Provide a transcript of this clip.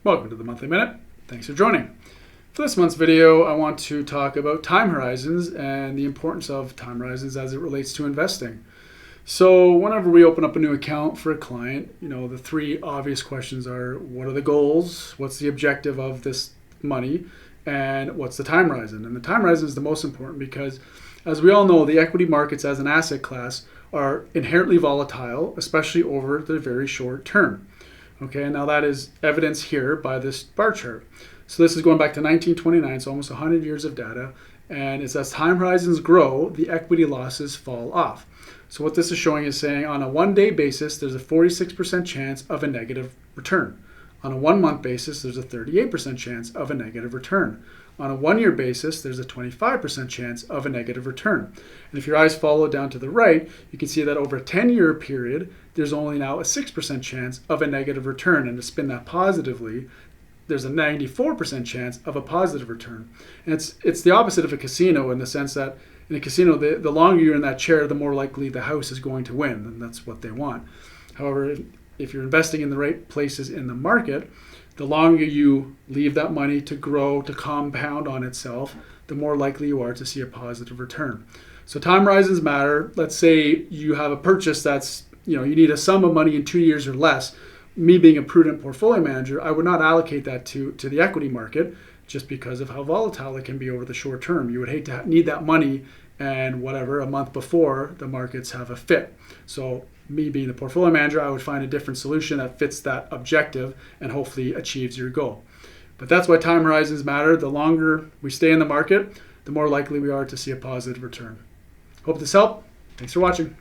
Welcome to the Monthly Minute. Thanks for joining. For this month's video, I want to talk about time horizons and the importance of time horizons as it relates to investing. So whenever we open up a new account for a client, the three obvious questions are: what are the goals? What's the objective of this money? And what's the time horizon? And the time horizon is the most important because, as we all know, the equity markets as an asset class are inherently volatile, especially over the very short term. Okay, now that is evidenced here by this bar chart. So this is going back to 1929, so almost 100 years of data. And it's as time horizons grow, the equity losses fall off. So what this is showing is saying on a one-day basis, there's a 46% chance of a negative return. On a one-month basis, there's a 38% chance of a negative return. On a one-year basis, there's a 25% chance of a negative return. And if your eyes follow down to the right, you can see that over a 10-year period, there's only now a 6% chance of a negative return. And to spin that positively, there's a 94% chance of a positive return. And it's the opposite of a casino in the sense that in a casino, the longer you're in that chair, the more likely the house is going to win, and that's what they want. However, if you're investing in the right places in the market, the longer you leave that money to grow, to compound on itself, the more likely you are to see a positive return. So time horizons matter. Let's say you have a purchase that's, you need a sum of money in 2 years or less. Me being a prudent portfolio manager, I would not allocate that to the equity market just because of how volatile it can be over the short term. You would hate to need that money and a month before the markets have a fit. So me being the portfolio manager, I would find a different solution that fits that objective and hopefully achieves your goal. But that's why time horizons matter. The longer we stay in the market, the more likely we are to see a positive return. Hope this helped. Thanks for watching.